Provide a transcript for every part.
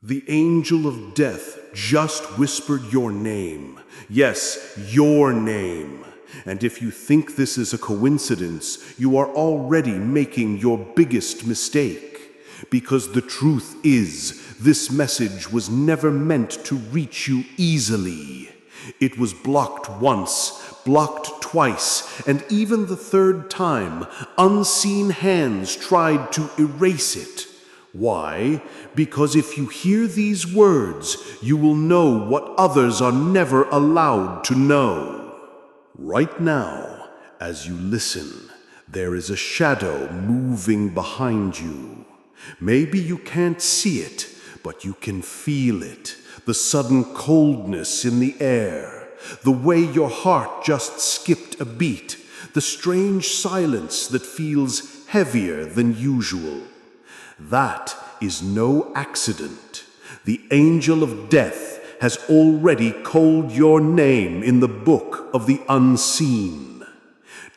The angel of death just whispered your name. Yes, your name. And if you think this is a coincidence, you are already making your biggest mistake. Because the truth is, this message was never meant to reach you easily. It was blocked once, blocked twice, and even the third time, unseen hands tried to erase it. Why? Because if you hear these words, you will know what others are never allowed to know. Right now, as you listen, there is a shadow moving behind you. Maybe you can't see it, but you can feel it. The sudden coldness in the air, the way your heart just skipped a beat, the strange silence that feels heavier than usual. That is no accident. The angel of death has already called your name in the book of the unseen.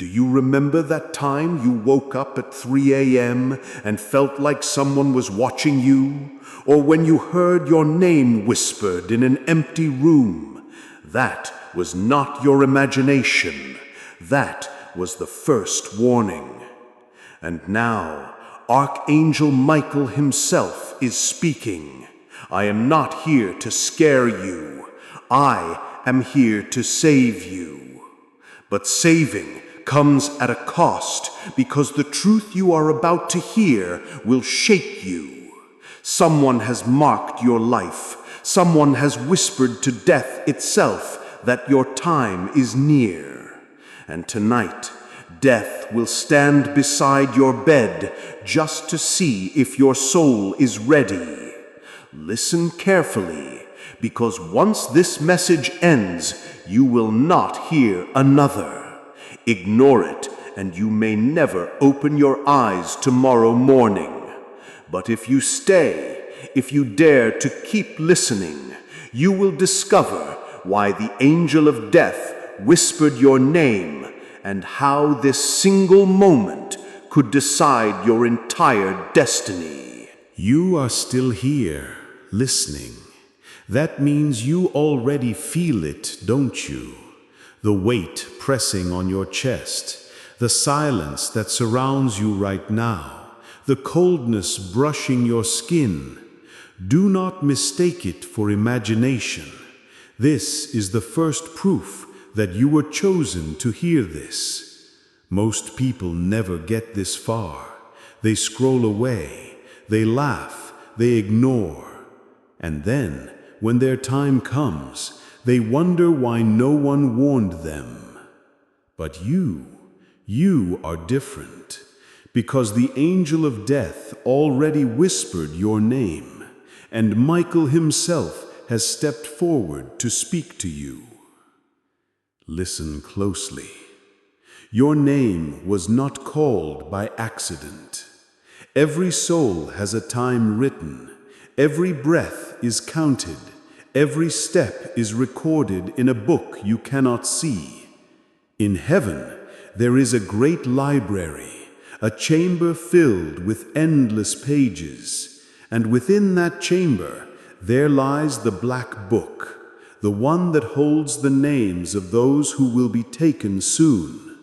Do you remember that time you woke up at 3 a.m. and felt like someone was watching you? Or when you heard your name whispered in an empty room? That was not your imagination. That was the first warning. And now, Archangel Michael himself is speaking. I am not here to scare you. I am here to save you. But saving comes at a cost, because the truth you are about to hear will shake you. Someone has marked your life. Someone has whispered to death itself that your time is near. And tonight, death will stand beside your bed just to see if your soul is ready. Listen carefully, because once this message ends, you will not hear another. Ignore it, and you may never open your eyes tomorrow morning. But if you stay, if you dare to keep listening, you will discover why the angel of death whispered your name, and how this single moment could decide your entire destiny. You are still here, listening. That means you already feel it, don't you? The weight pressing on your chest, the silence that surrounds you right now, the coldness brushing your skin. Do not mistake it for imagination. This is the first proof that you were chosen to hear this. Most people never get this far. They scroll away, they laugh, they ignore. And then, when their time comes, they wonder why no one warned them. But you are different, because the angel of death already whispered your name, and Michael himself has stepped forward to speak to you. Listen closely. Your name was not called by accident. Every soul has a time written. Every breath is counted. Every step is recorded in a book you cannot see. In heaven, there is a great library, a chamber filled with endless pages. And within that chamber, there lies the black book, the one that holds the names of those who will be taken soon.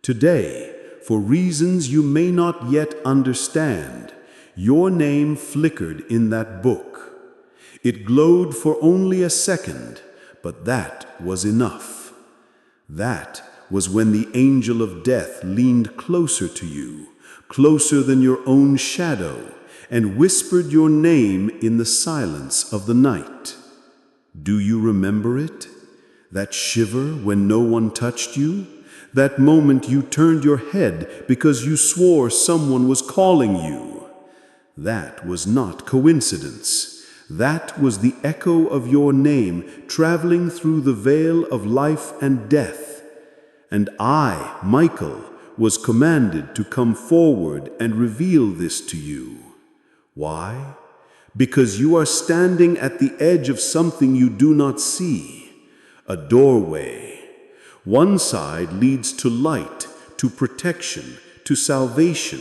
Today, for reasons you may not yet understand, your name flickered in that book. It glowed for only a second, but that was enough. That was when the angel of death leaned closer to you, closer than your own shadow, and whispered your name in the silence of the night. Do you remember it? That shiver when no one touched you? That moment you turned your head because you swore someone was calling you? That was not coincidence. That was the echo of your name traveling through the veil of life and death. And I, Michael, was commanded to come forward and reveal this to you. Why? Because you are standing at the edge of something you do not see, a doorway. One side leads to light, to protection, to salvation.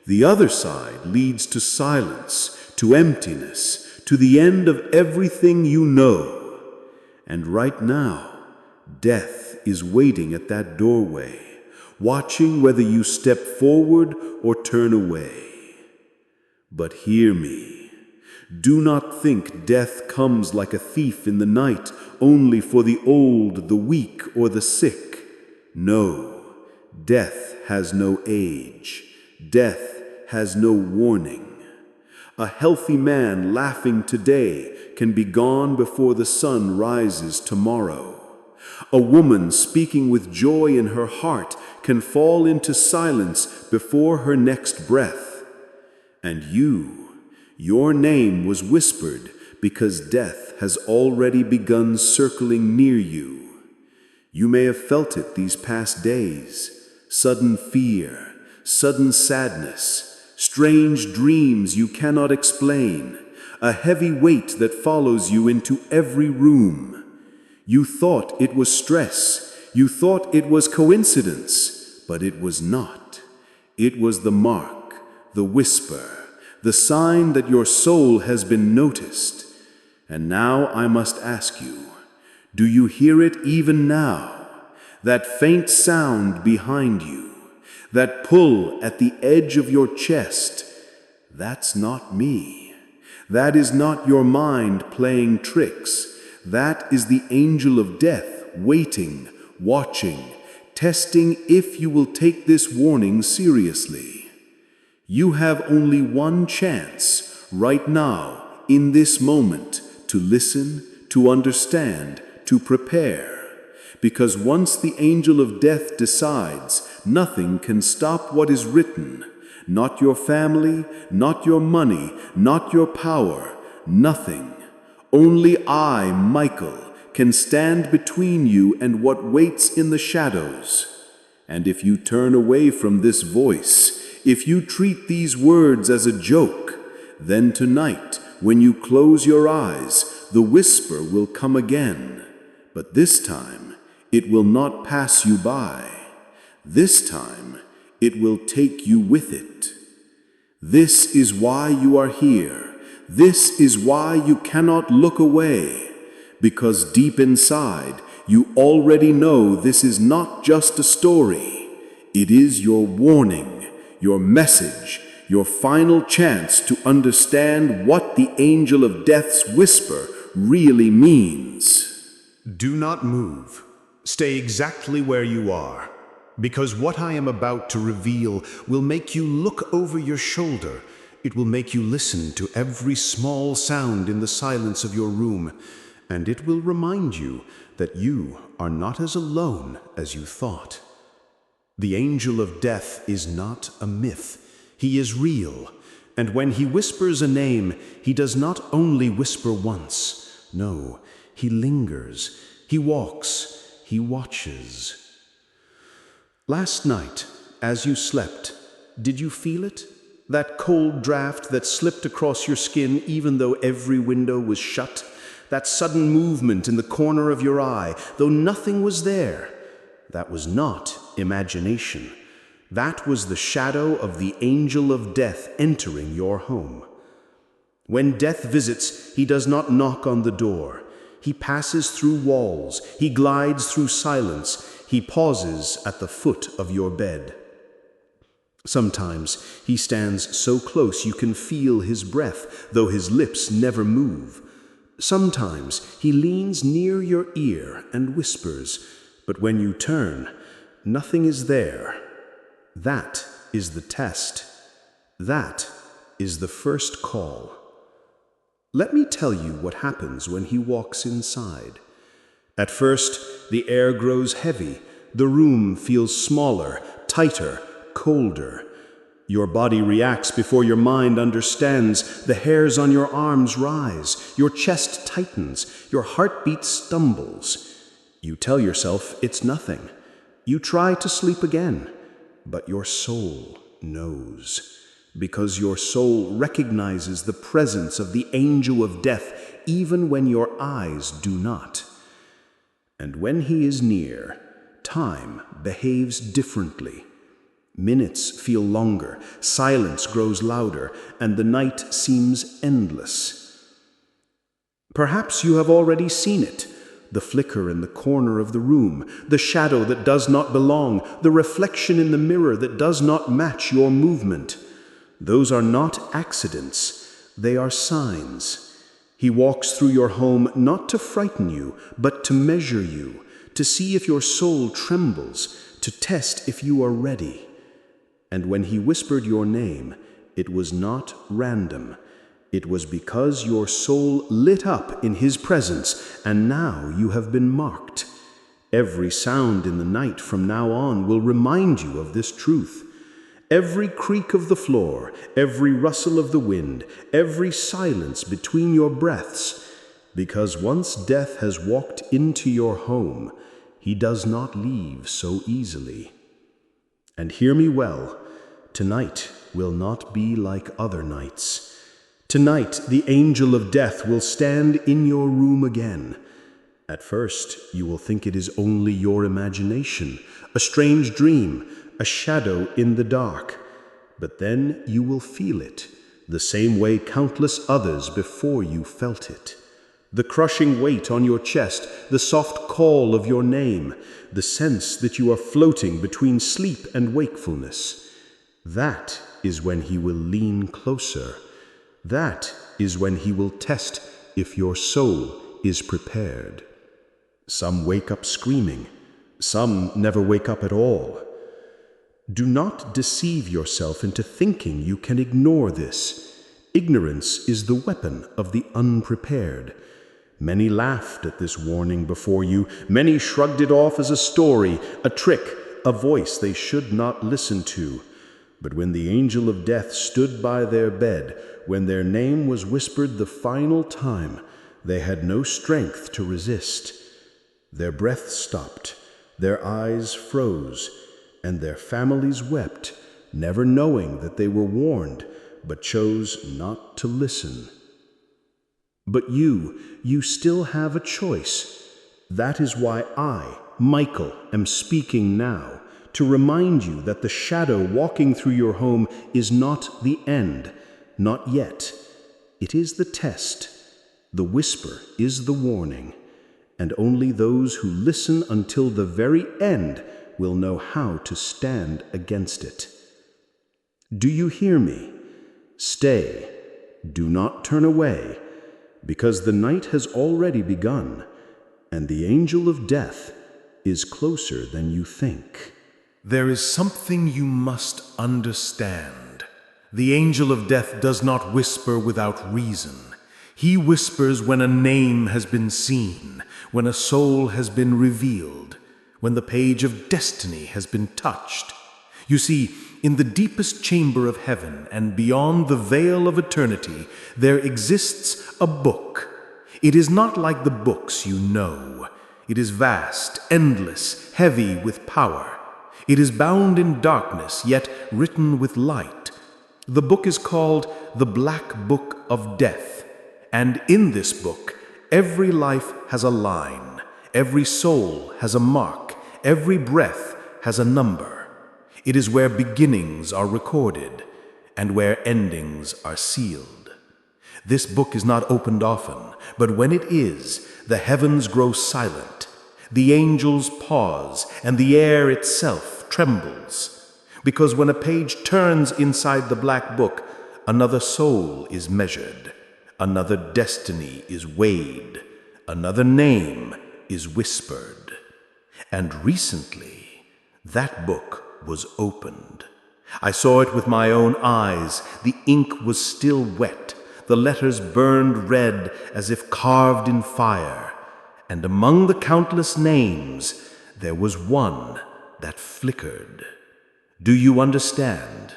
The other side leads to silence, to emptiness, to the end of everything you know. And right now, death is waiting at that doorway, watching whether you step forward or turn away. But hear me. Do not think death comes like a thief in the night, only for the old, the weak, or the sick. No, death has no age. Death has no warning. A healthy man laughing today can be gone before the sun rises tomorrow. A woman speaking with joy in her heart can fall into silence before her next breath. And your name was whispered because death has already begun circling near you. You may have felt it these past days. Sudden fear, sudden sadness, strange dreams you cannot explain, a heavy weight that follows you into every room. You thought it was stress, you thought it was coincidence, but it was not. It was the mark, the whisper, the sign that your soul has been noticed. And now I must ask you, do you hear it even now? That faint sound behind you, that pull at the edge of your chest, that's not me. That is not your mind playing tricks. That is the angel of death waiting, watching, testing if you will take this warning seriously. You have only one chance, right now, in this moment, to listen, to understand, to prepare. Because once the angel of death decides, nothing can stop what is written. Not your family, not your money, not your power, nothing. Only I, Michael, can stand between you and what waits in the shadows. And if you turn away from this voice, if you treat these words as a joke, then tonight, when you close your eyes, the whisper will come again. But this time, it will not pass you by. This time, it will take you with it. This is why you are here. This is why you cannot look away. Because deep inside, you already know this is not just a story. It is your warning, your message, your final chance to understand what the angel of death's whisper really means. Do not move. Stay exactly where you are, because what I am about to reveal will make you look over your shoulder. It will make you listen to every small sound in the silence of your room, and it will remind you that you are not as alone as you thought. The angel of death is not a myth. He is real, and when he whispers a name, he does not only whisper once. No, he lingers, he walks, he watches. Last night, as you slept, did you feel it? That cold draft that slipped across your skin even though every window was shut? That sudden movement in the corner of your eye, though nothing was there? That was not imagination. That was the shadow of the angel of death entering your home. When death visits, he does not knock on the door. He passes through walls. He glides through silence. He pauses at the foot of your bed. Sometimes he stands so close you can feel his breath, though his lips never move. Sometimes he leans near your ear and whispers, but when you turn, nothing is there. That is the test. That is the first call. Let me tell you what happens when he walks inside. At first, the air grows heavy. The room feels smaller, tighter, colder. Your body reacts before your mind understands. The hairs on your arms rise. Your chest tightens. Your heartbeat stumbles. You tell yourself it's nothing. You try to sleep again, but your soul knows. Because your soul recognizes the presence of the angel of death even when your eyes do not. And when he is near, time behaves differently. Minutes feel longer, silence grows louder, and the night seems endless. Perhaps you have already seen it. The flicker in the corner of the room, the shadow that does not belong, the reflection in the mirror that does not match your movement. Those are not accidents, they are signs. He walks through your home not to frighten you, but to measure you, to see if your soul trembles, to test if you are ready. And when he whispered your name, it was not random. It was because your soul lit up in his presence, and now you have been marked. Every sound in the night from now on will remind you of this truth. Every creak of the floor, every rustle of the wind, every silence between your breaths, because once death has walked into your home, he does not leave so easily. And hear me well, tonight will not be like other nights. Tonight, the angel of death will stand in your room again. At first, you will think it is only your imagination, a strange dream, a shadow in the dark. But then you will feel it, the same way countless others before you felt it. The crushing weight on your chest, the soft call of your name, the sense that you are floating between sleep and wakefulness. That is when he will lean closer. That is when he will test if your soul is prepared. Some wake up screaming. Some never wake up at all. Do not deceive yourself into thinking you can ignore this. Ignorance is the weapon of the unprepared. Many laughed at this warning before you. Many shrugged it off as a story, a trick, a voice they should not listen to. But when the angel of death stood by their bed, when their name was whispered the final time, they had no strength to resist. Their breath stopped, their eyes froze, and their families wept, never knowing that they were warned, but chose not to listen. But you still have a choice. That is why I, Michael, am speaking now, to remind you that the shadow walking through your home is not the end, not yet. It is the test. The whisper is the warning, and only those who listen until the very end will know how to stand against it. Do you hear me? Stay. Do not turn away, because the night has already begun, and the angel of death is closer than you think. There is something you must understand. The angel of death does not whisper without reason. He whispers when a name has been seen, when a soul has been revealed, when the page of destiny has been touched. You see, in the deepest chamber of heaven and beyond the veil of eternity, there exists a book. It is not like the books you know. It is vast, endless, heavy with power. It is bound in darkness, yet written with light. The book is called the Black Book of Death, and in this book, every life has a line, every soul has a mark, every breath has a number. It is where beginnings are recorded and where endings are sealed. This book is not opened often, but when it is, the heavens grow silent, the angels pause, and the air itself trembles. Because when a page turns inside the black book, another soul is measured, another destiny is weighed, another name is whispered. And recently, that book was opened. I saw it with my own eyes. The ink was still wet. The letters burned red as if carved in fire. And among the countless names, there was one that flickered. Do you understand?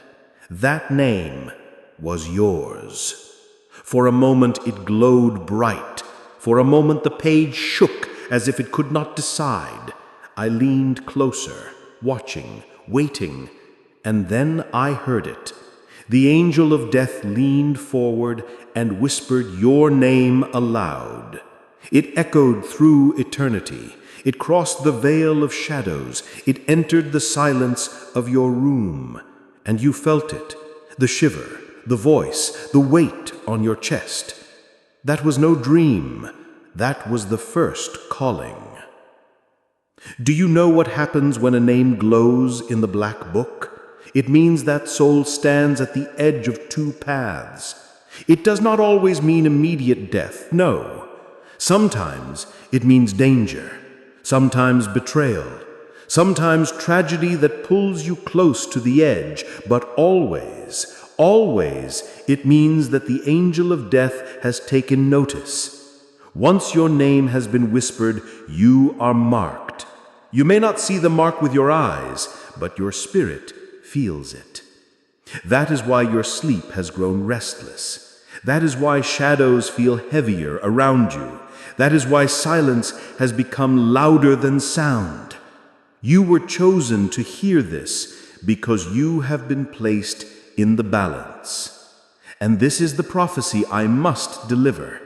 That name was yours. For a moment it glowed bright. For a moment the page shook as if it could not decide. I leaned closer, watching, waiting, and then I heard it. The angel of death leaned forward and whispered your name aloud. It echoed through eternity. It crossed the veil of shadows. It entered the silence of your room, and you felt it, the shiver, the voice, the weight on your chest. That was no dream. That was the first calling. Do you know what happens when a name glows in the black book? It means that soul stands at the edge of two paths. It does not always mean immediate death, no. Sometimes it means danger, sometimes betrayal, sometimes tragedy that pulls you close to the edge, but always, always it means that the angel of death has taken notice. Once your name has been whispered, you are marked. You may not see the mark with your eyes, but your spirit feels it. That is why your sleep has grown restless. That is why shadows feel heavier around you. That is why silence has become louder than sound. You were chosen to hear this because you have been placed in the balance. And this is the prophecy I must deliver.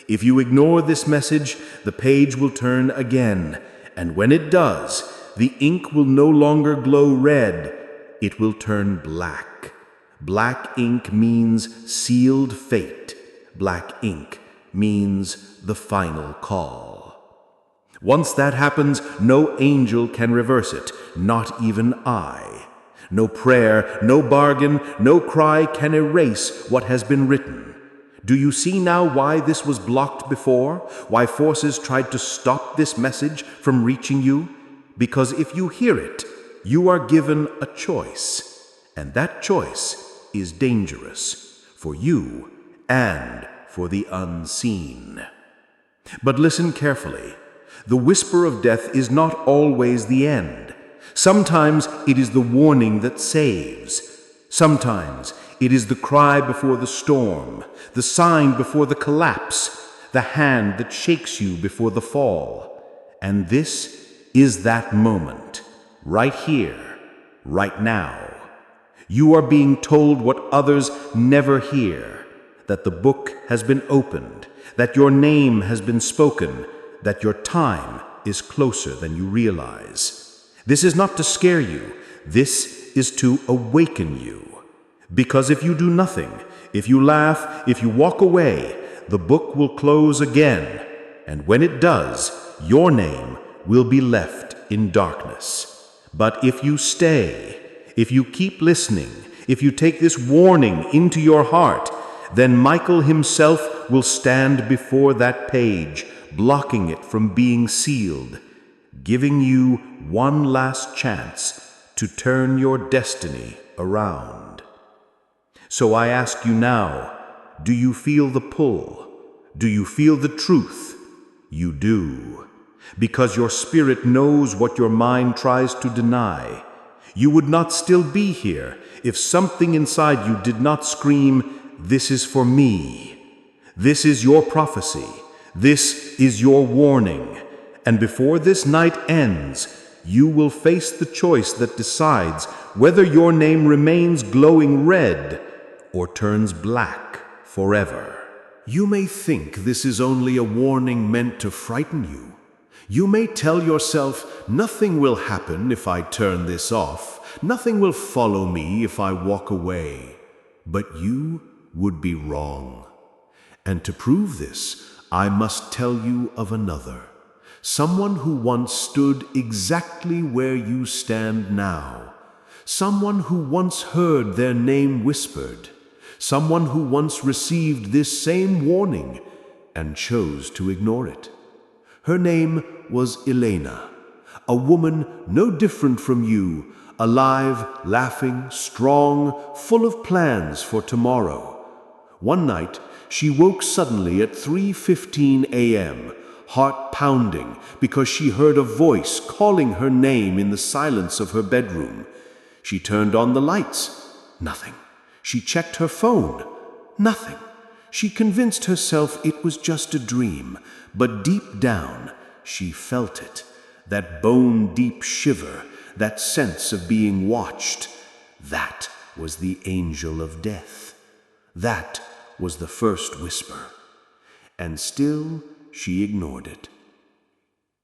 If you ignore this message, the page will turn again, and when it does, the ink will no longer glow red, it will turn black. Black ink means sealed fate. Black ink means the final call. Once that happens, no angel can reverse it, not even I. No prayer, no bargain, no cry can erase what has been written. Do you see now why this was blocked before? Why forces tried to stop this message from reaching you? Because if you hear it, you are given a choice, and that choice is dangerous for you and for the unseen. But listen carefully. The whisper of death is not always the end. Sometimes it is the warning that saves. Sometimes it is the cry before the storm, the sign before the collapse, the hand that shakes you before the fall. And this is that moment, right here, right now. You are being told what others never hear, that the book has been opened, that your name has been spoken, that your time is closer than you realize. This is not to scare you, this is to awaken you. Because if you do nothing, if you laugh, if you walk away, the book will close again, and when it does, your name will be left in darkness. But if you stay, if you keep listening, if you take this warning into your heart, then Michael himself will stand before that page, blocking it from being sealed, giving you one last chance to turn your destiny around. So I ask you now, do you feel the pull? Do you feel the truth? You do. Because your spirit knows what your mind tries to deny. You would not still be here if something inside you did not scream, "This is for me. This is your prophecy. This is your warning." And before this night ends, you will face the choice that decides whether your name remains glowing red or turns black forever. You may think this is only a warning meant to frighten you. You may tell yourself, nothing will happen if I turn this off. Nothing will follow me if I walk away. But you would be wrong. And to prove this, I must tell you of another. Someone who once stood exactly where you stand now. Someone who once heard their name whispered. Someone who once received this same warning and chose to ignore it. Her name was Elena, a woman no different from you, alive, laughing, strong, full of plans for tomorrow. One night, she woke suddenly at 3:15 a.m., heart pounding, because she heard a voice calling her name in the silence of her bedroom. She turned on the lights. Nothing. She checked her phone. Nothing. She convinced herself it was just a dream, but deep down, she felt it. That bone-deep shiver, that sense of being watched. That was the angel of death. That was the first whisper. And still, she ignored it.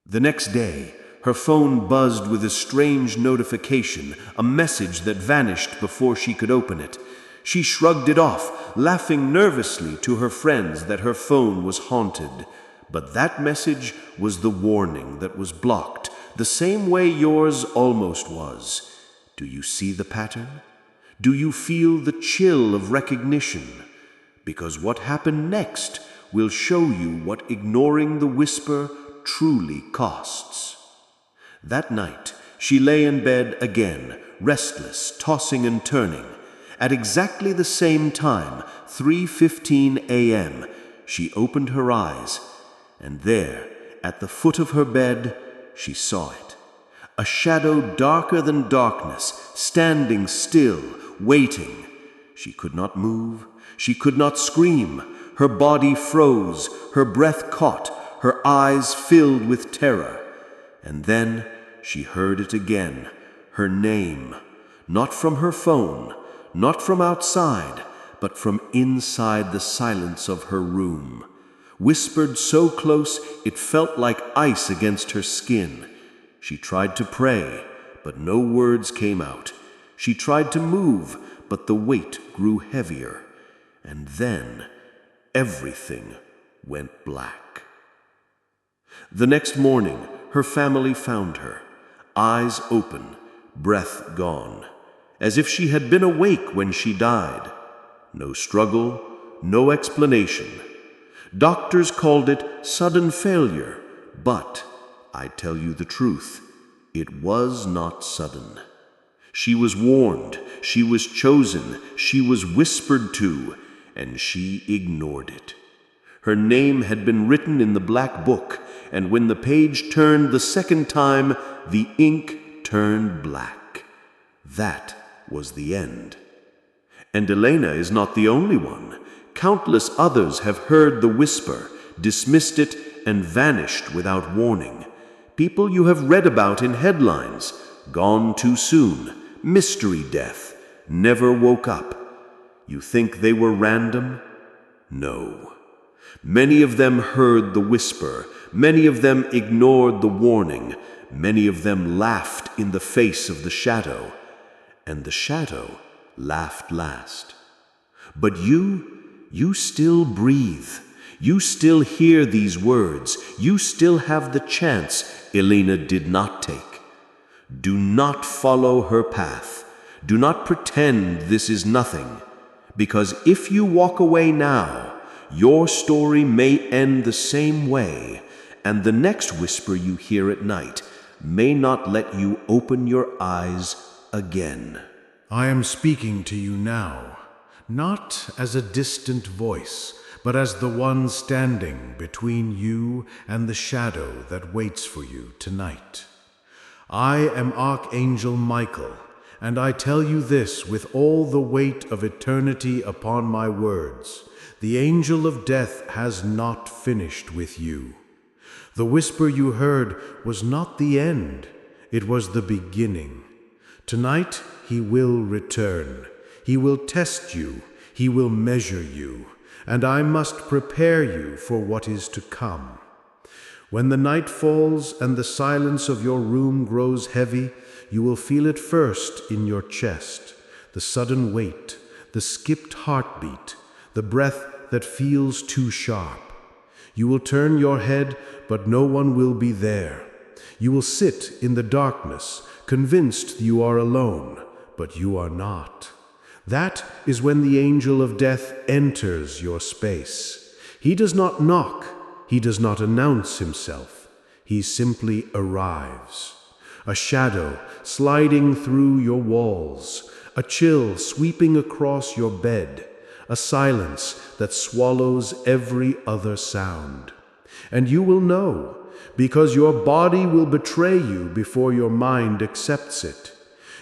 The next day, her phone buzzed with a strange notification, a message that vanished before she could open it. She shrugged it off, laughing nervously to her friends that her phone was haunted. But that message was the warning that was blocked, the same way yours almost was. Do you see the pattern? Do you feel the chill of recognition? Because what happened next will show you what ignoring the whisper truly costs. That night, she lay in bed again, restless, tossing and turning. At exactly the same time, 3:15 a.m., she opened her eyes, and there, at the foot of her bed, she saw it. A shadow darker than darkness, standing still, waiting. She could not move, she could not scream. Her body froze, her breath caught, her eyes filled with terror. And then she heard it again, her name, not from her phone, not from outside, but from inside the silence of her room, whispered so close it felt like ice against her skin. She tried to pray, but no words came out. She tried to move, but the weight grew heavier. And then everything went black. The next morning, her family found her, eyes open, breath gone, as if she had been awake when she died. No struggle, no explanation. Doctors called it sudden failure, but I tell you the truth, it was not sudden. She was warned, she was chosen, she was whispered to, and she ignored it. Her name had been written in the black book, and when the page turned the second time, the ink turned black. That was the end. And Elena is not the only one. Countless others have heard the whisper, dismissed it, and vanished without warning. People you have read about in headlines, gone too soon, mystery death, never woke up. You think they were random? No. Many of them heard the whisper, many of them ignored the warning, many of them laughed in the face of the shadow, and the shadow laughed last. But you still breathe. You still hear these words. You still have the chance Elena did not take. Do not follow her path. Do not pretend this is nothing, because if you walk away now, your story may end the same way, and the next whisper you hear at night may not let you open your eyes again. I am speaking to you now, not as a distant voice, but as the one standing between you and the shadow that waits for you tonight. I am Archangel Michael, and I tell you this with all the weight of eternity upon my words. The angel of death has not finished with you. The whisper you heard was not the end, it was the beginning. Tonight he will return. He will test you. He will measure you. And I must prepare you for what is to come. When the night falls and the silence of your room grows heavy, you will feel it first in your chest, the sudden weight, the skipped heartbeat, the breath that feels too sharp. You will turn your head, but no one will be there. You will sit in the darkness, convinced you are alone, but you are not. That is when the angel of death enters your space. He does not knock. He does not announce himself. He simply arrives. A shadow sliding through your walls, a chill sweeping across your bed, a silence that swallows every other sound. And you will know, because your body will betray you before your mind accepts it.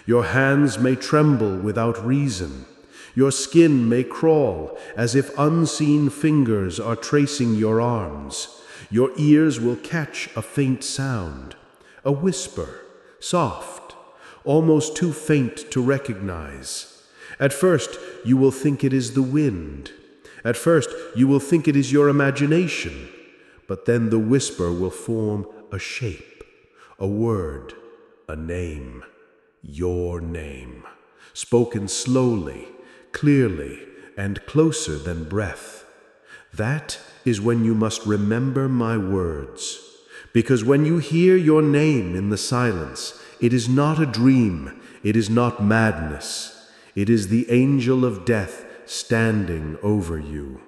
Your hands may tremble without reason. Your skin may crawl as if unseen fingers are tracing your arms. Your ears will catch a faint sound, a whisper, soft, almost too faint to recognize. At first, you will think it is the wind. At first, you will think it is your imagination. But then the whisper will form a shape, a word, a name, your name, spoken slowly, clearly, and closer than breath. That is when you must remember my words. Because when you hear your name in the silence, it is not a dream, it is not madness. It is the angel of death standing over you.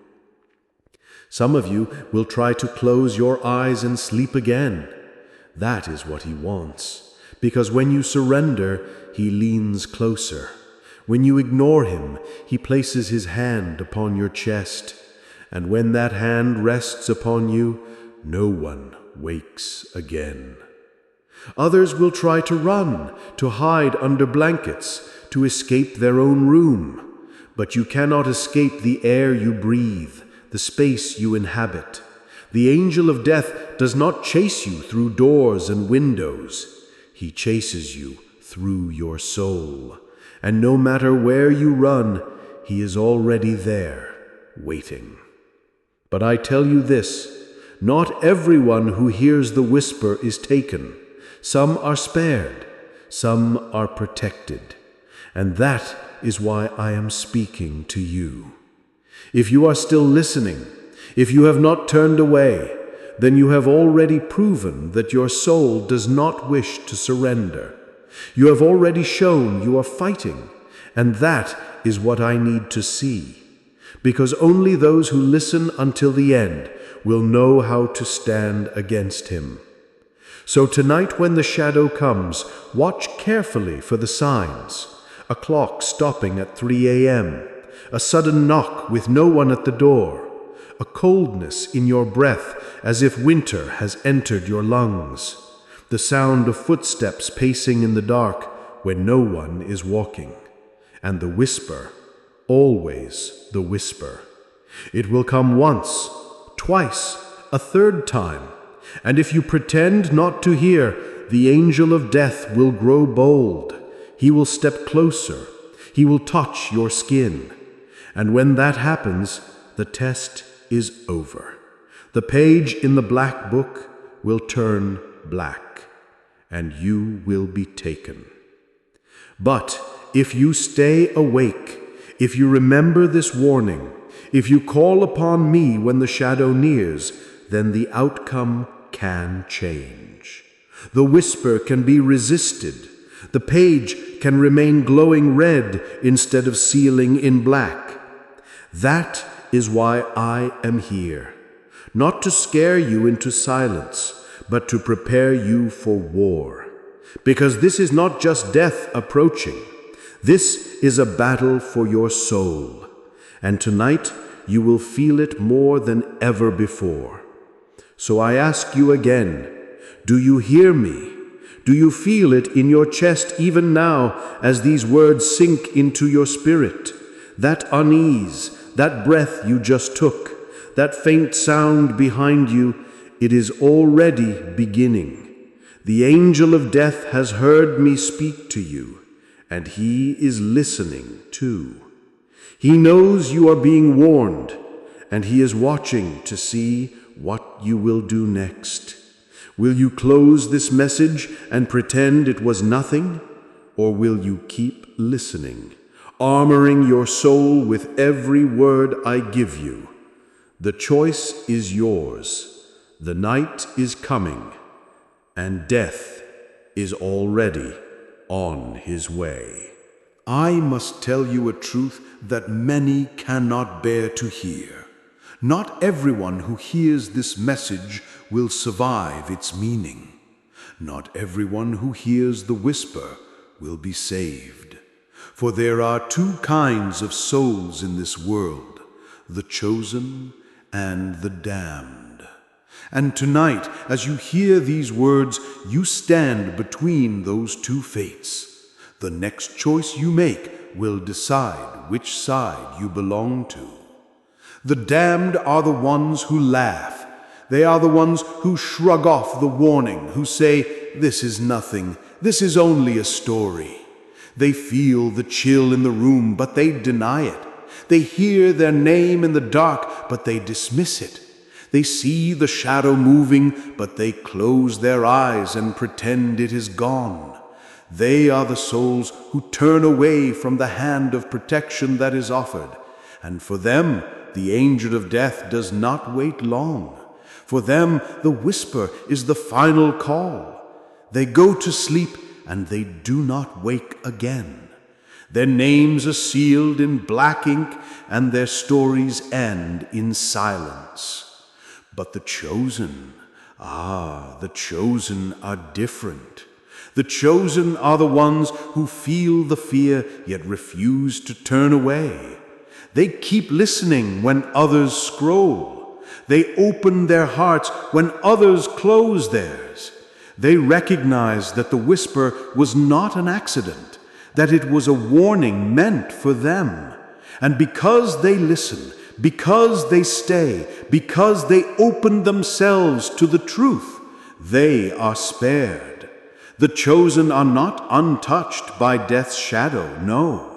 Some of you will try to close your eyes and sleep again. That is what he wants, because when you surrender, he leans closer. When you ignore him, he places his hand upon your chest. And when that hand rests upon you, no one wakes again. Others will try to run, to hide under blankets, to escape their own room. But you cannot escape the air you breathe, the space you inhabit. The angel of death does not chase you through doors and windows. He chases you through your soul. And no matter where you run, he is already there, waiting. But I tell you this, not everyone who hears the whisper is taken. Some are spared, some are protected. And that is why I am speaking to you. If you are still listening, if you have not turned away, then you have already proven that your soul does not wish to surrender. You have already shown you are fighting, and that is what I need to see. Because only those who listen until the end will know how to stand against him. So tonight when the shadow comes, watch carefully for the signs. A clock stopping at 3 a.m., a sudden knock with no one at the door, a coldness in your breath as if winter has entered your lungs, the sound of footsteps pacing in the dark when no one is walking, and the whisper, always the whisper. It will come once, twice, a third time, and if you pretend not to hear, the angel of death will grow bold. He will step closer. He will touch your skin. And when that happens, the test is over. The page in the black book will turn black, and you will be taken. But if you stay awake, if you remember this warning, if you call upon me when the shadow nears, then the outcome can change. The whisper can be resisted. The page can remain glowing red instead of sealing in black. That is why I am here, not to scare you into silence, but to prepare you for war. Because this is not just death approaching. This is a battle for your soul. And tonight you will feel it more than ever before. So I ask you again, do you hear me? Do you feel it in your chest even now as these words sink into your spirit? That unease, that breath you just took, that faint sound behind you, it is already beginning. The angel of death has heard me speak to you, and he is listening too. He knows you are being warned, and he is watching to see what you will do next. Will you close this message and pretend it was nothing? Or will you keep listening, armoring your soul with every word I give you? The choice is yours. The night is coming, and death is already on his way. I must tell you a truth that many cannot bear to hear. Not everyone who hears this message will survive its meaning. Not everyone who hears the whisper will be saved. For there are two kinds of souls in this world, the chosen and the damned. And tonight, as you hear these words, you stand between those two fates. The next choice you make will decide which side you belong to. The damned are the ones who laugh. They are the ones who shrug off the warning, who say, "This is nothing, this is only a story." They feel the chill in the room, but they deny it. They hear their name in the dark, but they dismiss it. They see the shadow moving, but they close their eyes and pretend it is gone. They are the souls who turn away from the hand of protection that is offered, And for them, the angel of death does not wait long. For them, the whisper is the final call. They go to sleep, and they do not wake again. Their names are sealed in black ink, and their stories end in silence. But the chosen, the chosen are different. The chosen are the ones who feel the fear, yet refuse to turn away. They keep listening when others scroll. They open their hearts when others close theirs. They recognize that the whisper was not an accident, that it was a warning meant for them. And because they listen, because they stay, because they open themselves to the truth, they are spared. The chosen are not untouched by death's shadow, no.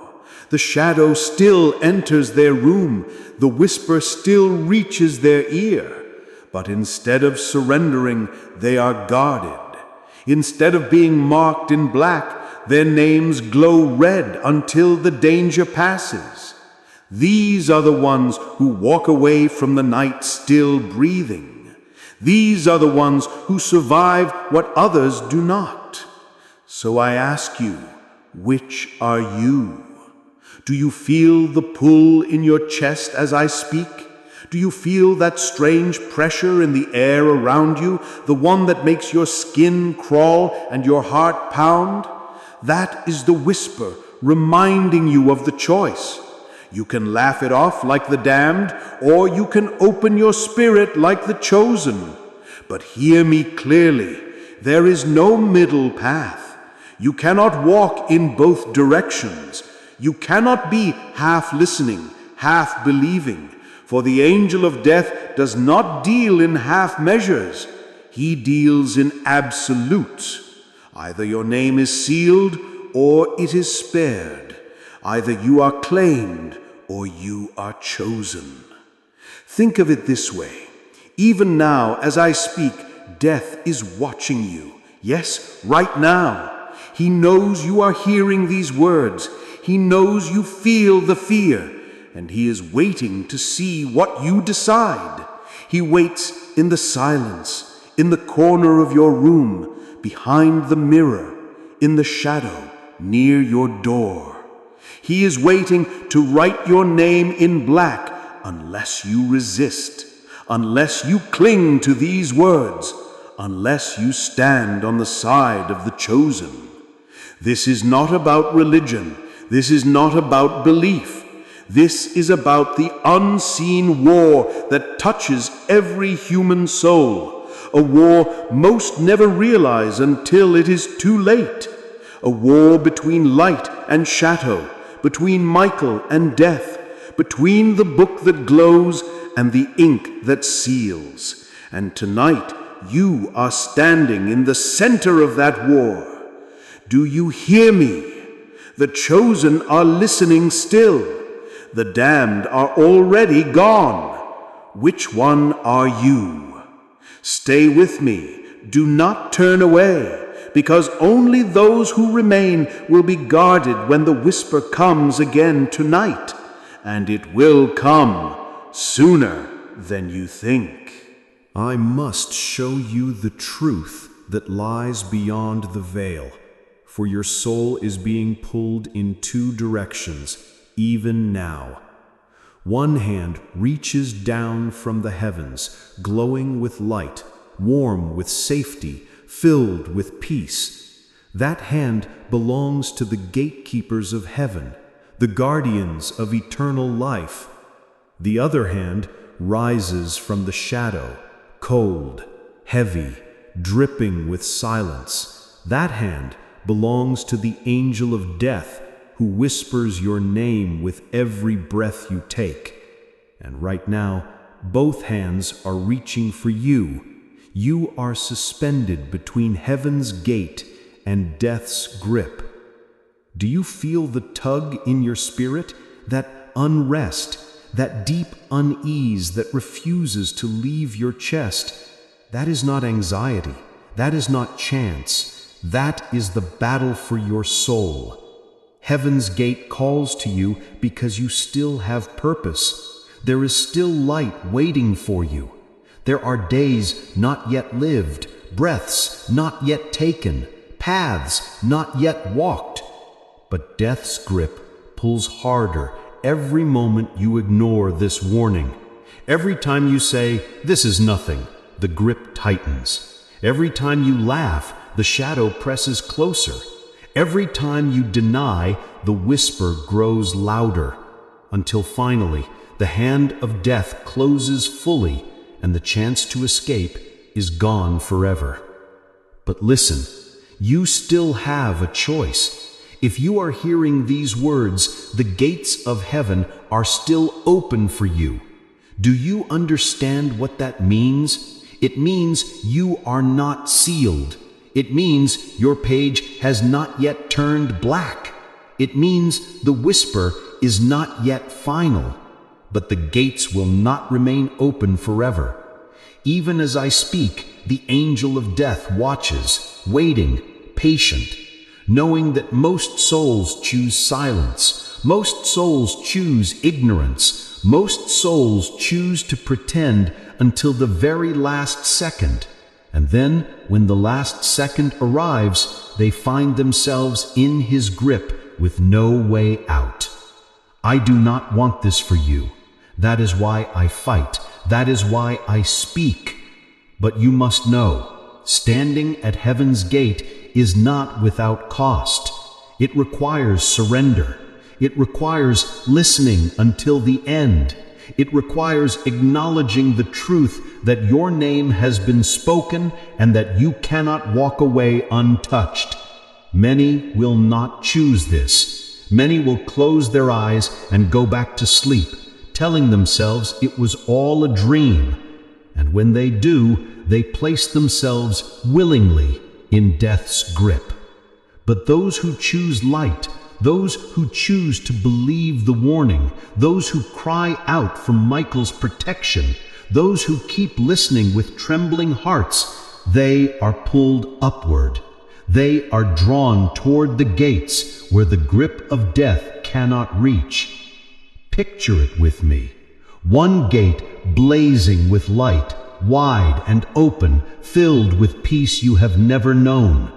The shadow still enters their room, the whisper still reaches their ear. But instead of surrendering, they are guarded. Instead of being marked in black, their names glow red until the danger passes. These are the ones who walk away from the night still breathing. These are the ones who survive what others do not. So I ask you, which are you? Do you feel the pull in your chest as I speak? Do you feel that strange pressure in the air around you, the one that makes your skin crawl and your heart pound? That is the whisper reminding you of the choice. You can laugh it off like the damned, or you can open your spirit like the chosen. But hear me clearly, there is no middle path. You cannot walk in both directions. You cannot be half listening, half believing, for the angel of death does not deal in half measures. He deals in absolutes. Either your name is sealed or it is spared. Either you are claimed or you are chosen. Think of it this way. Even now, as I speak, death is watching you. Yes, right now. He knows you are hearing these words. He knows you feel the fear, and he is waiting to see what you decide. He waits in the silence, in the corner of your room, behind the mirror, in the shadow, near your door. He is waiting to write your name in black unless you resist, unless you cling to these words, unless you stand on the side of the chosen. This is not about religion. This is not about belief. This is about the unseen war that touches every human soul, a war most never realize until it is too late, a war between light and shadow, between Michael and death, between the book that glows and the ink that seals. And tonight you are standing in the center of that war. Do you hear me? The chosen are listening still. The damned are already gone. Which one are you? Stay with me. Do not turn away, because only those who remain will be guarded when the whisper comes again tonight. And it will come sooner than you think. I must show you the truth that lies beyond the veil. For your soul is being pulled in two directions, even now. One hand reaches down from the heavens, glowing with light, warm with safety, filled with peace. That hand belongs to the gatekeepers of heaven, the guardians of eternal life. The other hand rises from the shadow, cold, heavy, dripping with silence. That hand belongs to the angel of death, who whispers your name with every breath you take. And right now, both hands are reaching for you. You are suspended between heaven's gate and death's grip. Do you feel the tug in your spirit, that unrest, that deep unease that refuses to leave your chest? That is not anxiety. That is not chance. That is the battle for your soul. Heaven's gate calls to you because you still have purpose. There is still light waiting for you. There are days not yet lived, breaths not yet taken, paths not yet walked. But death's grip pulls harder every moment you ignore this warning. Every time you say, "This is nothing," the grip tightens. Every time you laugh, the shadow presses closer. Every time you deny, the whisper grows louder, until finally the hand of death closes fully and the chance to escape is gone forever. But listen, you still have a choice. If you are hearing these words, the gates of heaven are still open for you. Do you understand what that means? It means you are not sealed. It means your page has not yet turned black. It means the whisper is not yet final, but the gates will not remain open forever. Even as I speak, the angel of death watches, waiting, patient, knowing that most souls choose silence, most souls choose ignorance, most souls choose to pretend until the very last second. And then, when the last second arrives, they find themselves in his grip with no way out. I do not want this for you. That is why I fight. That is why I speak. But you must know, standing at heaven's gate is not without cost. It requires surrender. It requires listening until the end. It requires acknowledging the truth that your name has been spoken and that you cannot walk away untouched. Many will not choose this. Many will close their eyes and go back to sleep, telling themselves it was all a dream. And when they do, they place themselves willingly in death's grip. But those who choose light, those who choose to believe the warning, those who cry out for Michael's protection, those who keep listening with trembling hearts, they are pulled upward. They are drawn toward the gates where the grip of death cannot reach. Picture it with me. One gate blazing with light, wide and open, filled with peace you have never known,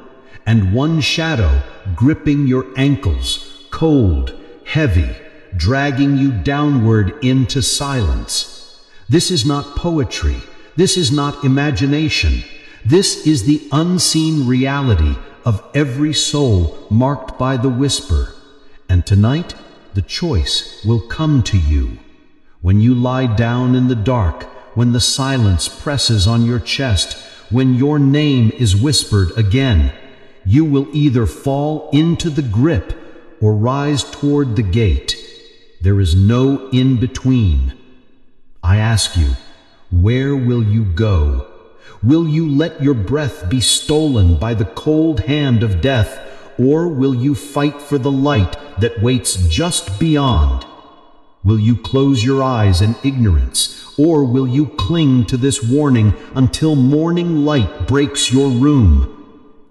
and one shadow gripping your ankles, cold, heavy, dragging you downward into silence. This is not poetry. This is not imagination. This is the unseen reality of every soul marked by the whisper. And tonight, the choice will come to you. When you lie down in the dark, when the silence presses on your chest, when your name is whispered again, you will either fall into the grip or rise toward the gate. There is no in between. I ask you, where will you go? Will you let your breath be stolen by the cold hand of death, or will you fight for the light that waits just beyond? Will you close your eyes in ignorance, or will you cling to this warning until morning light breaks your room?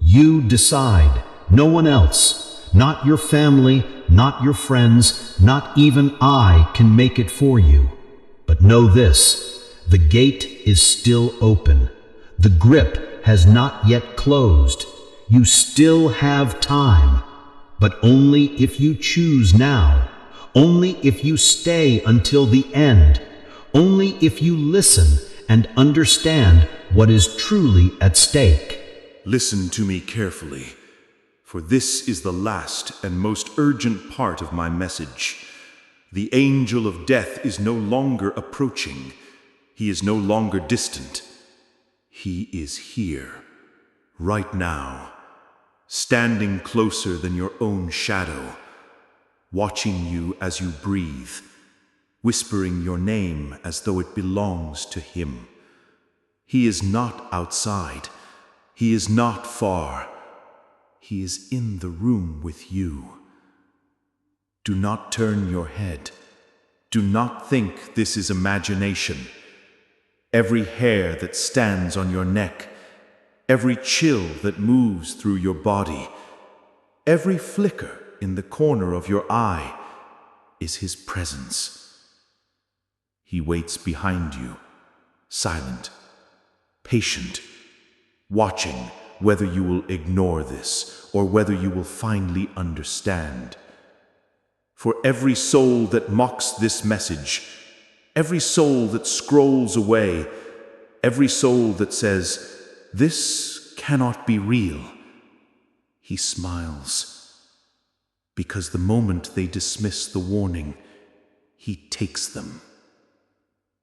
You decide, no one else, not your family, not your friends, not even I can make it for you. But know this, the gate is still open. The grip has not yet closed. You still have time, but only if you choose now, only if you stay until the end, only if you listen and understand what is truly at stake. Listen to me carefully, for this is the last and most urgent part of my message. The angel of death is no longer approaching. He is no longer distant. He is here, right now, standing closer than your own shadow, watching you as you breathe, whispering your name as though it belongs to him. He is not outside. He is not far. He is in the room with you. Do not turn your head. Do not think this is imagination. Every hair that stands on your neck, every chill that moves through your body, every flicker in the corner of your eye, is his presence. He waits behind you, silent, patient, watching whether you will ignore this or whether you will finally understand. For every soul that mocks this message, every soul that scrolls away, every soul that says, "This cannot be real," he smiles. Because the moment they dismiss the warning, he takes them.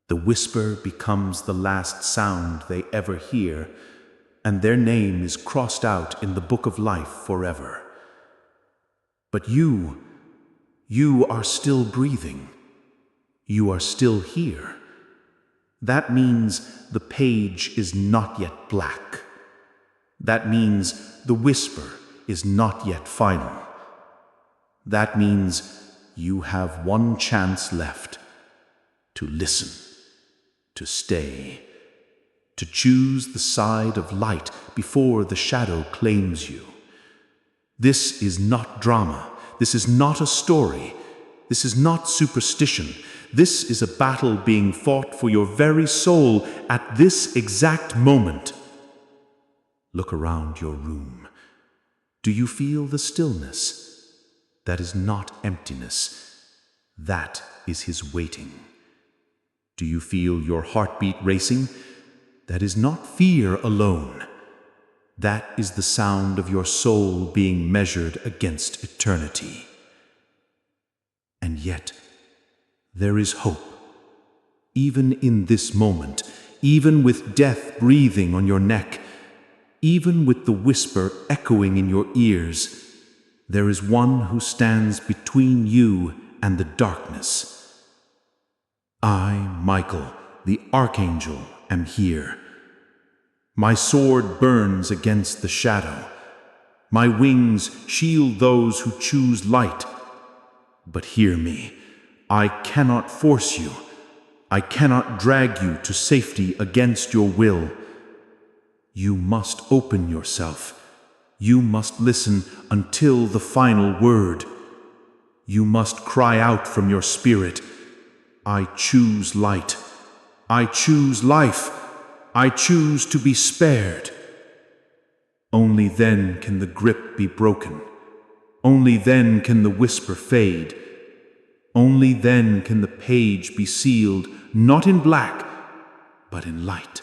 The whisper becomes the last sound they ever hear, and their name is crossed out in the book of life forever. But you are still breathing. You are still here. That means the page is not yet black. That means the whisper is not yet final. That means you have one chance left to listen, to stay, to choose the side of light before the shadow claims you. This is not drama. This is not a story. This is not superstition. This is a battle being fought for your very soul at this exact moment. Look around your room. Do you feel the stillness? That is not emptiness. That is his waiting. Do you feel your heartbeat racing? That is not fear alone. That is the sound of your soul being measured against eternity. And yet, there is hope. Even in this moment, even with death breathing on your neck, even with the whisper echoing in your ears, there is one who stands between you and the darkness. I, Michael, the Archangel, am here. My sword burns against the shadow. My wings shield those who choose light. But hear me, I cannot force you. I cannot drag you to safety against your will. You must open yourself. You must listen until the final word. You must cry out from your spirit, "I choose light. I choose life. I choose to be spared." Only then can the grip be broken. Only then can the whisper fade. Only then can the page be sealed, not in black, but in light.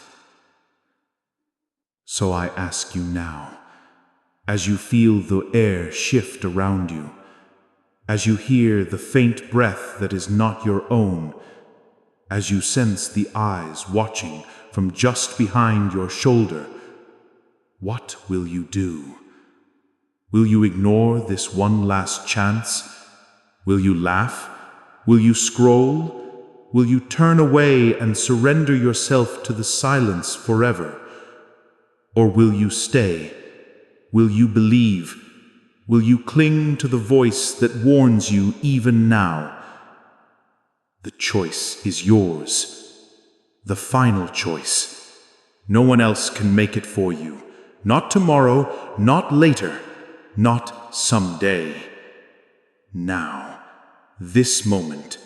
So I ask you now, as you feel the air shift around you, as you hear the faint breath that is not your own, as you sense the eyes watching from just behind your shoulder, what will you do? Will you ignore this one last chance? Will you laugh? Will you scroll? Will you turn away and surrender yourself to the silence forever? Or will you stay? Will you believe? Will you cling to the voice that warns you even now? The choice is yours. The final choice. No one else can make it for you. Not tomorrow, not later, not someday. Now, this moment,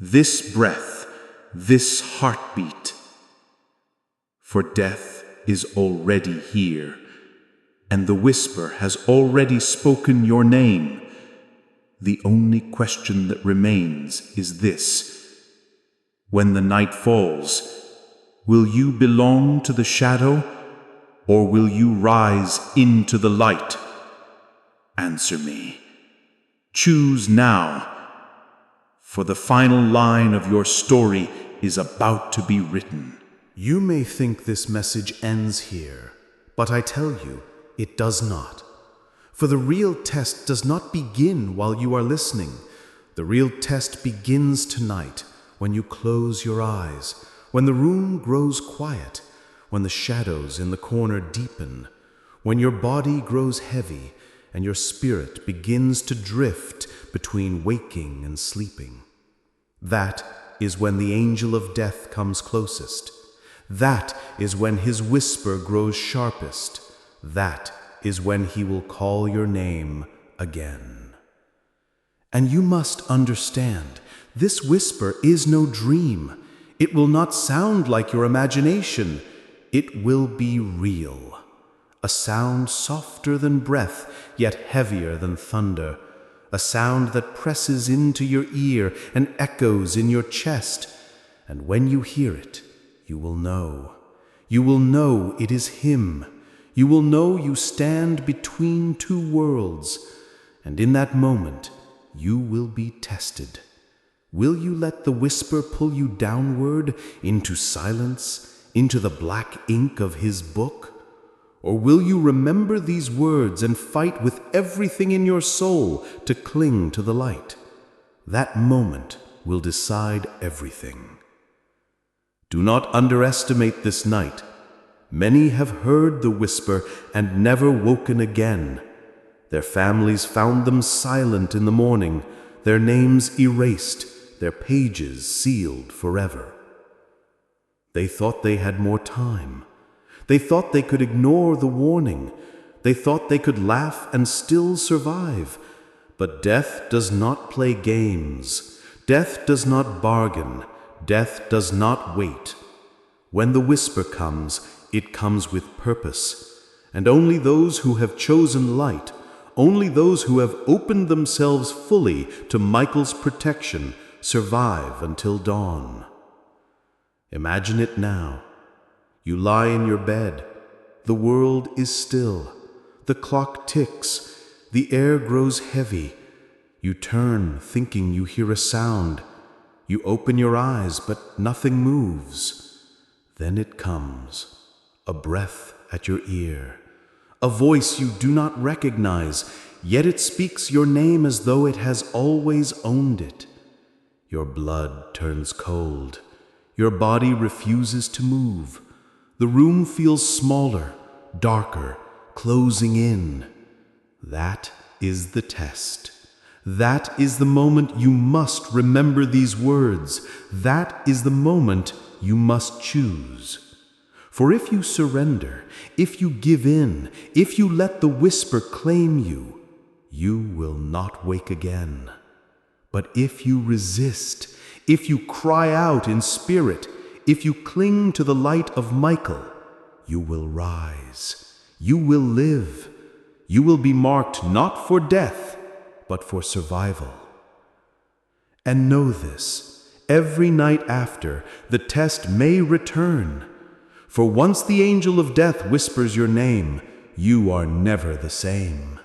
this breath, this heartbeat. For death is already here, and the whisper has already spoken your name. The only question that remains is this: when the night falls, will you belong to the shadow, or will you rise into the light? Answer me. Choose now, for the final line of your story is about to be written. You may think this message ends here, but I tell you, it does not. For the real test does not begin while you are listening. The real test begins tonight, when you close your eyes, when the room grows quiet, when the shadows in the corner deepen, when your body grows heavy and your spirit begins to drift between waking and sleeping. That is when the angel of death comes closest. That is when his whisper grows sharpest. That is when he will call your name again. And you must understand, this whisper is no dream. It will not sound like your imagination. It will be real. A sound softer than breath, yet heavier than thunder. A sound that presses into your ear and echoes in your chest. And when you hear it, you will know. You will know it is Him. You will know you stand between two worlds. And in that moment, you will be tested. Will you let the whisper pull you downward into silence, into the black ink of His book? Or will you remember these words and fight with everything in your soul to cling to the light? That moment will decide everything. Do not underestimate this night. Many have heard the whisper and never woken again. Their families found them silent in the morning, their names erased, their pages sealed forever. They thought they had more time. They thought they could ignore the warning. They thought they could laugh and still survive. But death does not play games. Death does not bargain. Death does not wait. When the whisper comes, it comes with purpose. And only those who have chosen light, only those who have opened themselves fully to Michael's protection, survive until dawn. Imagine it now. You lie in your bed. The world is still. The clock ticks. The air grows heavy. You turn, thinking you hear a sound. You open your eyes, but nothing moves. Then it comes, a breath at your ear, a voice you do not recognize, yet it speaks your name as though it has always owned it. Your blood turns cold. Your body refuses to move. The room feels smaller, darker, closing in. That is the test. That is the moment you must remember these words. That is the moment you must choose. For if you surrender, if you give in, if you let the whisper claim you, you will not wake again. But if you resist, if you cry out in spirit, if you cling to the light of Michael, you will rise. You will live. You will be marked not for death, but for survival. And know this, every night after, the test may return. For once the angel of death whispers your name, you are never the same.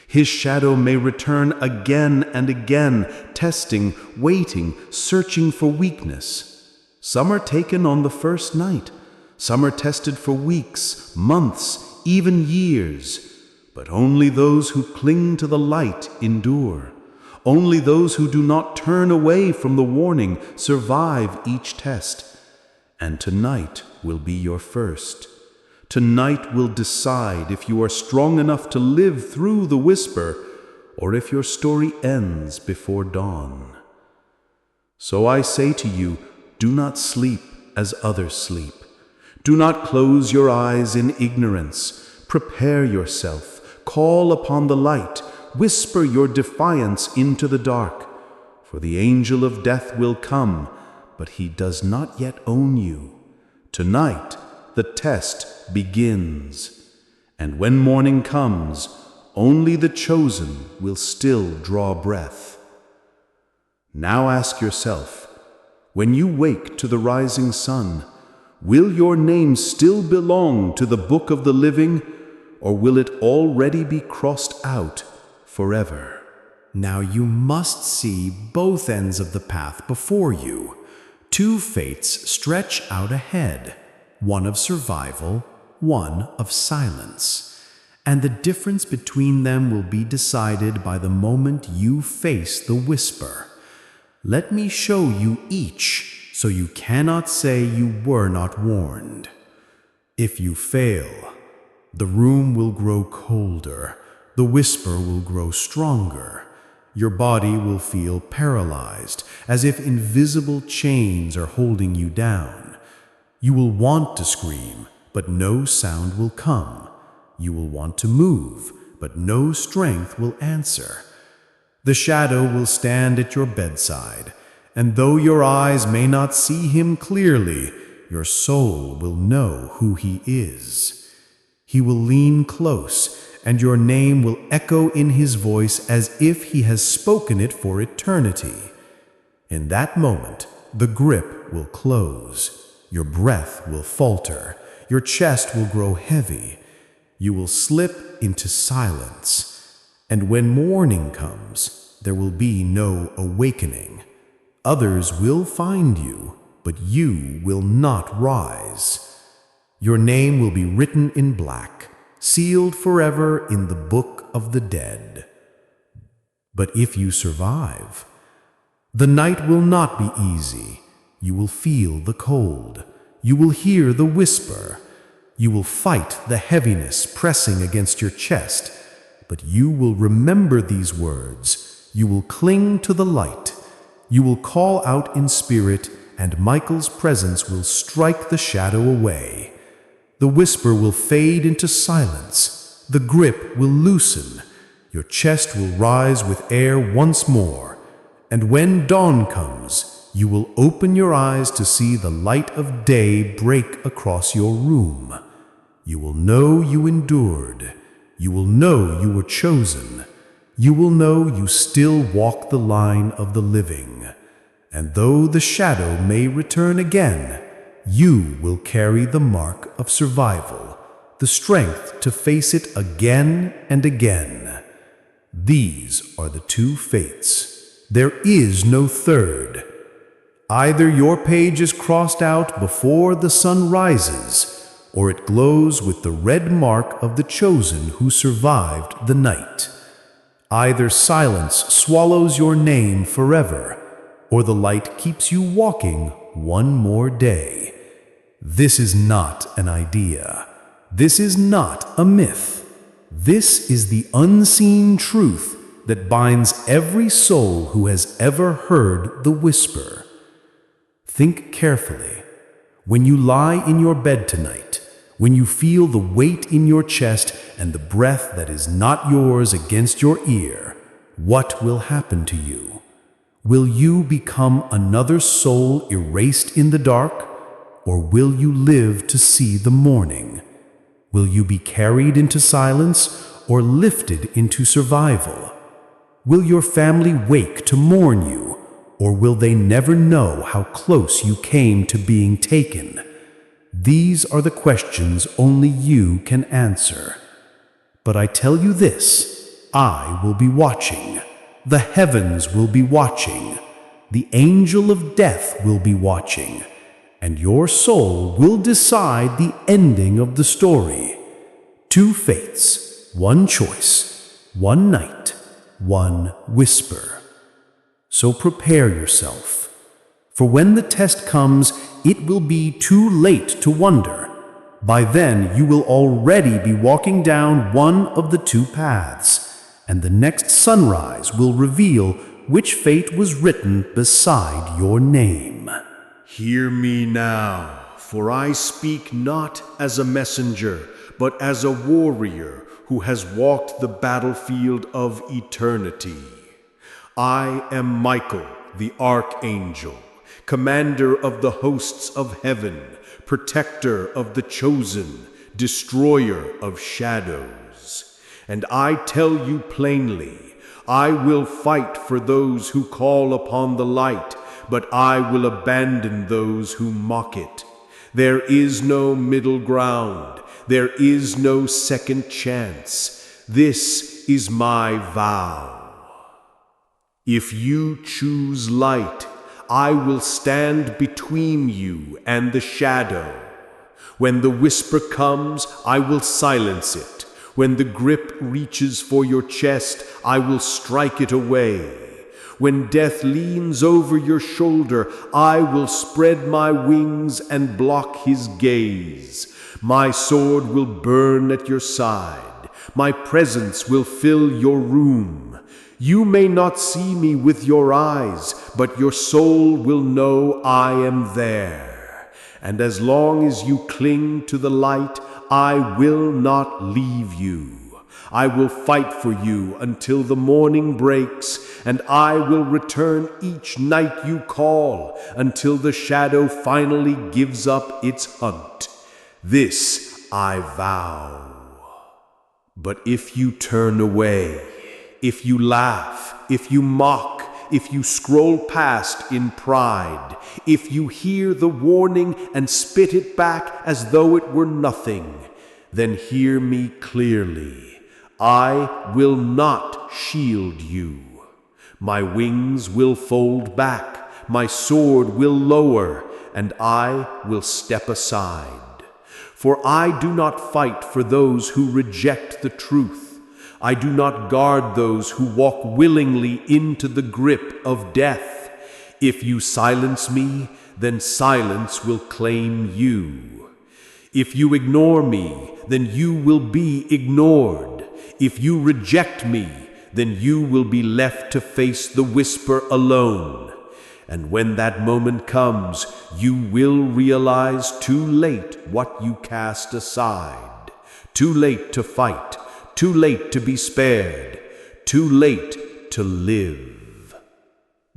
His shadow may return again and again, testing, waiting, searching for weakness. Some are taken on the first night. Some are tested for weeks, months, even years. But only those who cling to the light endure. Only those who do not turn away from the warning survive each test. And tonight will be your first. Tonight will decide if you are strong enough to live through the whisper, or if your story ends before dawn. So I say to you, do not sleep as others sleep. Do not close your eyes in ignorance. Prepare yourself. Call upon the light. Whisper your defiance into the dark. For the angel of death will come, but he does not yet own you. Tonight, the test begins. And when morning comes, only the chosen will still draw breath. Now ask yourself, when you wake to the rising sun, will your name still belong to the book of the living, or will it already be crossed out forever? Now you must see both ends of the path before you. Two fates stretch out ahead, one of survival, one of silence. And the difference between them will be decided by the moment you face the whisper. Let me show you each, so you cannot say you were not warned. If you fail, the room will grow colder, the whisper will grow stronger. Your body will feel paralyzed, as if invisible chains are holding you down. You will want to scream, but no sound will come. You will want to move, but no strength will answer. The shadow will stand at your bedside, and though your eyes may not see him clearly, your soul will know who he is. He will lean close, and your name will echo in his voice as if he has spoken it for eternity. In that moment, the grip will close, your breath will falter, your chest will grow heavy, you will slip into silence. And when morning comes, there will be no awakening. Others will find you, but you will not rise. Your name will be written in black, sealed forever in the book of the dead. But if you survive, the night will not be easy. You will feel the cold. You will hear the whisper. You will fight the heaviness pressing against your chest. But you will remember these words. You will cling to the light. You will call out in spirit, and Michael's presence will strike the shadow away. The whisper will fade into silence. The grip will loosen. Your chest will rise with air once more. And when dawn comes, you will open your eyes to see the light of day break across your room. You will know you endured. You will know you were chosen. You will know you still walk the line of the living. And though the shadow may return again, you will carry the mark of survival, the strength to face it again and again. These are the two fates. There is no third. Either your page is crossed out before the sun rises, or it glows with the red mark of the chosen who survived the night. Either silence swallows your name forever, or the light keeps you walking one more day. This is not an idea. This is not a myth. This is the unseen truth that binds every soul who has ever heard the whisper. Think carefully. When you lie in your bed tonight, when you feel the weight in your chest and the breath that is not yours against your ear, what will happen to you? Will you become another soul erased in the dark, or will you live to see the morning? Will you be carried into silence or lifted into survival? Will your family wake to mourn you, or will they never know how close you came to being taken? These are the questions only you can answer. But I tell you this, I will be watching. The heavens will be watching. The angel of death will be watching. And your soul will decide the ending of the story. Two fates, one choice, one night, one whisper. So prepare yourself. For when the test comes, it will be too late to wonder. By then, you will already be walking down one of the two paths, and the next sunrise will reveal which fate was written beside your name. Hear me now, for I speak not as a messenger, but as a warrior who has walked the battlefield of eternity. I am Michael, the archangel, commander of the hosts of heaven, protector of the chosen, destroyer of shadows. And I tell you plainly, I will fight for those who call upon the light, but I will abandon those who mock it. There is no middle ground. There is no second chance. This is my vow. If you choose light, I will stand between you and the shadow. When the whisper comes, I will silence it. When the grip reaches for your chest, I will strike it away. When death leans over your shoulder, I will spread my wings and block his gaze. My sword will burn at your side. My presence will fill your room. You may not see me with your eyes, but your soul will know I am there. And as long as you cling to the light, I will not leave you. I will fight for you until the morning breaks, and I will return each night you call, until the shadow finally gives up its hunt. This I vow. But if you turn away, if you laugh, if you mock, if you scroll past in pride, if you hear the warning and spit it back as though it were nothing, then hear me clearly. I will not shield you. My wings will fold back, my sword will lower, and I will step aside. For I do not fight for those who reject the truth. I do not guard those who walk willingly into the grip of death. If you silence me, then silence will claim you. If you ignore me, then you will be ignored. If you reject me, then you will be left to face the whisper alone. And when that moment comes, you will realize too late what you cast aside. Too late to fight, too late to be spared, too late to live.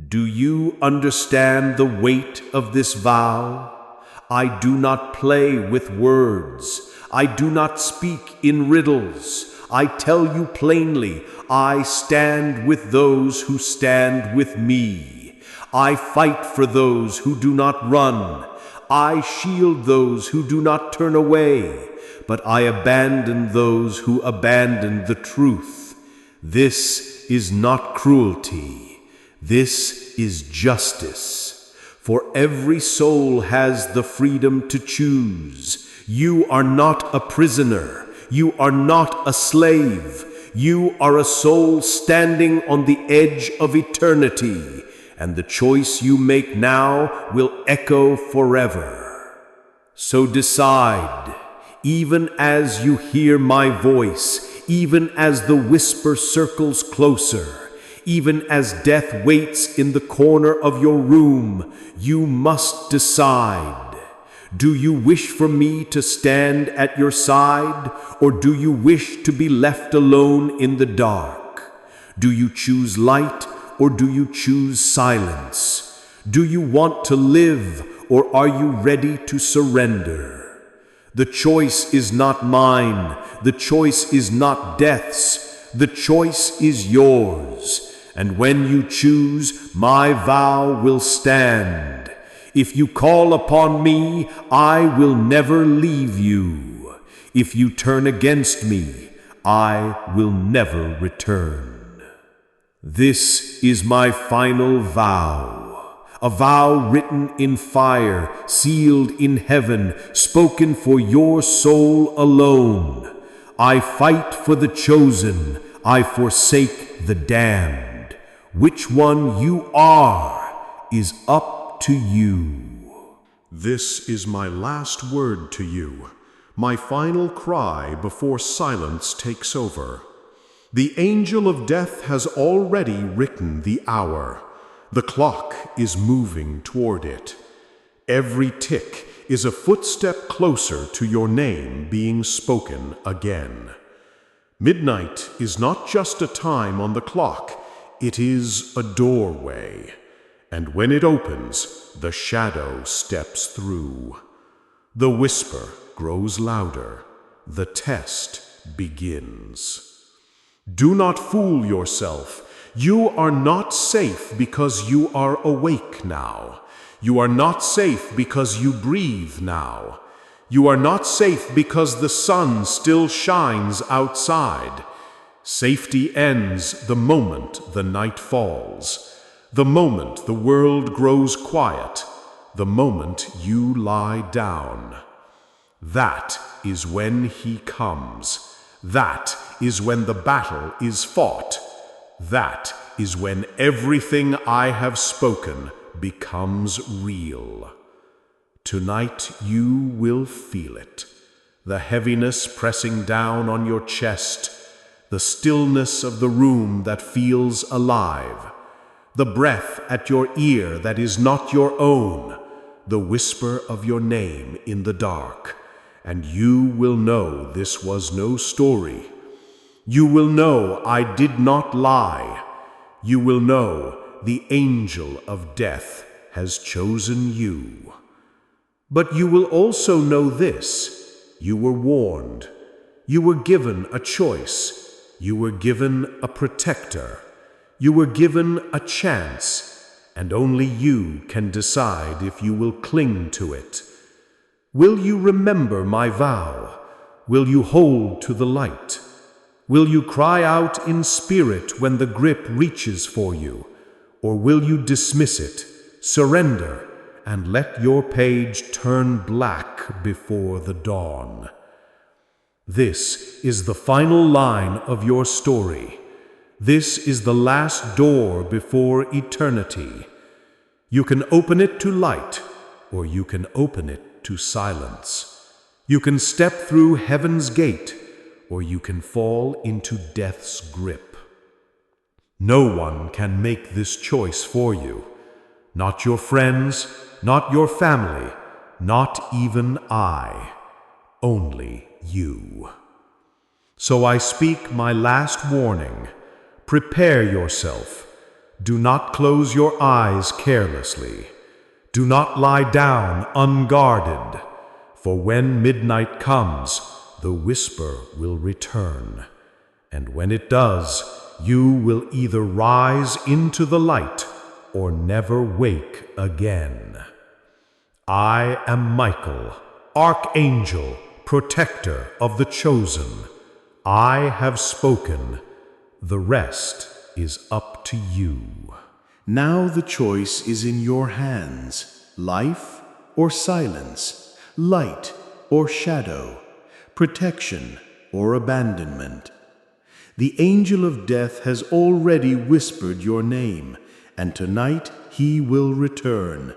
Do you understand the weight of this vow? I do not play with words. I do not speak in riddles. I tell you plainly, I stand with those who stand with me. I fight for those who do not run. I shield those who do not turn away. But I abandon those who abandon the truth. This is not cruelty. This is justice. For every soul has the freedom to choose. You are not a prisoner. You are not a slave. You are a soul standing on the edge of eternity, and the choice you make now will echo forever. So decide, even as you hear my voice, even as the whisper circles closer, even as death waits in the corner of your room, you must decide. Do you wish for me to stand at your side, or do you wish to be left alone in the dark? Do you choose light, or do you choose silence? Do you want to live, or are you ready to surrender? The choice is not mine. The choice is not death's. The choice is yours. And when you choose, my vow will stand. If you call upon me, I will never leave you. If you turn against me, I will never return. This is my final vow, a vow written in fire, sealed in heaven, spoken for your soul alone. I fight for the chosen, I forsake the damned. Which one you are is up to you. This is my last word to you, my final cry before silence takes over. The angel of death has already written the hour. The clock is moving toward it. Every tick is a footstep closer to your name being spoken again. Midnight is not just a time on the clock, it is a doorway. And when it opens, the shadow steps through. The whisper grows louder. The test begins. Do not fool yourself. You are not safe because you are awake now. You are not safe because you breathe now. You are not safe because the sun still shines outside. Safety ends the moment the night falls. The moment the world grows quiet, the moment you lie down. That is when he comes. That is when the battle is fought. That is when everything I have spoken becomes real. Tonight you will feel it. The heaviness pressing down on your chest, the stillness of the room that feels alive, the breath at your ear that is not your own, the whisper of your name in the dark, and you will know this was no story. You will know I did not lie. You will know the angel of death has chosen you. But you will also know this: you were warned. You were given a choice. You were given a protector. You were given a chance, and only you can decide if you will cling to it. Will you remember my vow? Will you hold to the light? Will you cry out in spirit when the grip reaches for you? Or will you dismiss it, surrender, and let your page turn black before the dawn? This is the final line of your story. This is the last door before eternity. You can open it to light, or you can open it to silence. You can step through heaven's gate, or you can fall into death's grip. No one can make this choice for you. Not your friends, not your family, not even I. Only you. So I speak my last warning. Prepare yourself. Do not close your eyes carelessly. Do not lie down unguarded. For when midnight comes, the whisper will return. And when it does, you will either rise into the light or never wake again. I am Michael, Archangel, Protector of the Chosen. I have spoken. The rest is up to you. Now the choice is in your hands: life or silence, light or shadow, protection or abandonment. The angel of death has already whispered your name, and tonight he will return.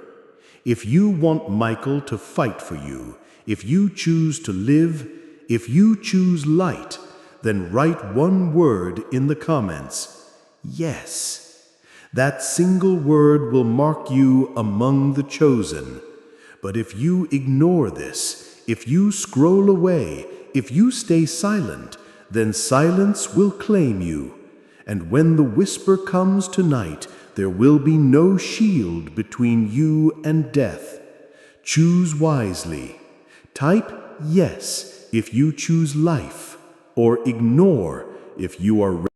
If you want Michael to fight for you, if you choose to live, if you choose light, then write one word in the comments: yes. That single word will mark you among the chosen. But if you ignore this, if you scroll away, if you stay silent, then silence will claim you. And when the whisper comes tonight, there will be no shield between you and death. Choose wisely. Type yes if you choose life, or ignore if you are